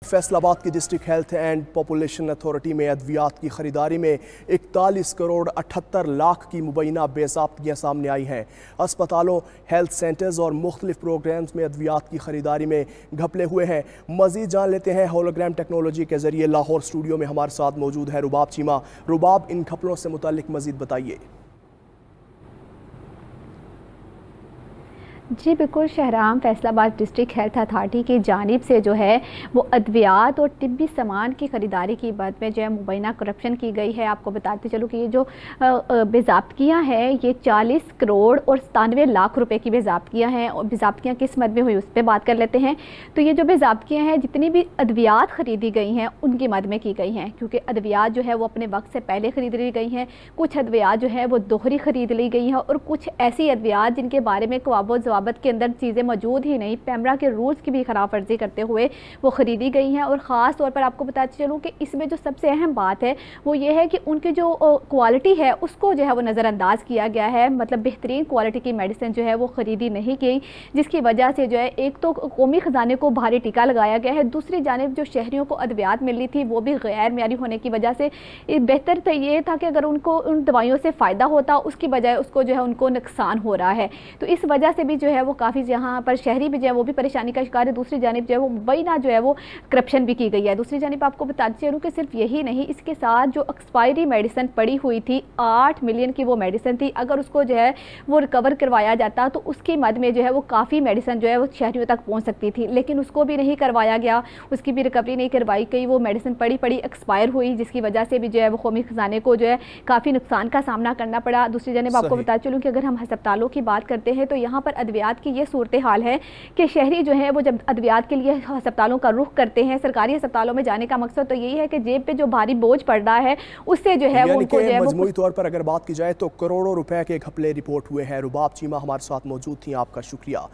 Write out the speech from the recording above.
फैसलाबाद की district health and population authority में अद्वियात की खरीदारी में 41 करोड़ 78 लाख की मुबैना बेज़ाब्तियाँ सामने आई हैं। अस्पतालों, हेल्थ सेंटर्स और मुख्तलिफ प्रोग्राम्स में अद्वियात की खरीदारी में घपले हुए हैं। मजीद जान लेते हैं होलोग्राम टेक्नोलॉजी के जरिए। लाहौर स्टूडियो में हमारे साथ मौजूद है रुबाब चीमा। रुबाब, इन घपलों से मुताल्लिक मजीद बताइए। जी बिल्कुल Shahram, Faisalabad district health authority की जानिब से जो है वो अद्वियात और तिब्बी सामान की ख़रीदारी की बात में जो है मुबैना करप्शन की गई है। आपको बताते चलो कि ये जो बेज़ाब्तियाँ हैं ये 40 करोड़ और 97 लाख रुपए की बेज़ाब्तियाँ हैं। और बेज़ाब्तियाँ किस मद में हुई उस पर बात कर लेते हैं। तो ये जो बेज़ाब्तियाँ हैं, जितनी भी अद्वियात ख़रीदी गई हैं उनकी मद में की गई हैं, क्योंकि अद्वियात जो है वो अपने वक्त से पहले ख़रीद ली गई हैं। कुछ अद्वियात जो है वो दोहरी ख़रीद ली गई हैं और कुछ ऐसी अद्वियात जिनके बारे में क़वाबत के अंदर चीज़ें मौजूद ही नहीं, पैमरा के रूल्स की भी खिलाफ वर्जी करते हुए वो ख़रीदी गई हैं। और ख़ास तौर पर आपको बताते चलूँ कि इसमें जो सबसे अहम बात है वो ये है कि उनकी जो क्वालिटी है उसको जो है वो नज़रअंदाज किया गया है। मतलब बेहतरीन क्वालिटी की मेडिसिन जो है वो ख़रीदी नहीं गई, जिसकी वजह से जो है एक तो कौमी ख़जाने को भारी टीका लगाया गया है, दूसरी जानिब जो शहरियों को अद्वियात मिल रही थी वो भी गैर मेयारी होने की वजह से बेहतर तो ये था कि अगर उनको उन दवाइयों से फ़ायदा होता, उसकी बजाय उसको जो है उनको नुकसान हो रहा है। तो इस वजह से भी जो है वो काफ़ी यहाँ पर शहरी भी जो है वो भी परेशानी का शिकार है। दूसरी जानिब जो है वो मुबैना जो है वो करप्शन भी की गई है। दूसरी जानिब आपको बताते चलूँ कि सिर्फ यही नहीं, इसके साथ जो एक्सपायरी मेडिसिन पड़ी हुई थी 8 मिलियन की वो मेडिसिन थी, अगर उसको जो है वो रिकवर करवाया जाता तो उसकी मद में जो है वो काफ़ी मेडिसिन जो है वो शहरियों तक पहुँच सकती थी, लेकिन उसको भी नहीं करवाया गया, उसकी भी रिकवरी नहीं करवाई गई। वो मेडिसिन पड़ी एक्सपायर हुई, जिसकी वजह से भी जो है वो कौमी खजाने को जो है काफ़ी नुकसान का सामना करना पड़ा। दूसरी जानिब आपको बता चलूँ कि अगर हम अस्पतालों की बात करते हैं तो यहाँ पर अद्वियात की ये सूरत हाल है कि शहरी जो है वो जब अद्वियात के लिए अस्पतालों का रुख करते हैं, सरकारी अस्पतालों में जाने का मकसद तो यही है कि जेब पे जो भारी बोझ पड़ रहा है उससे जो है वो उनको जो है मजमूई तौर पर अगर बात की जाए तो करोड़ों रुपए के घपले रिपोर्ट हुए हैं। रुबाब चीमा हमारे साथ मौजूद थी, आपका शुक्रिया।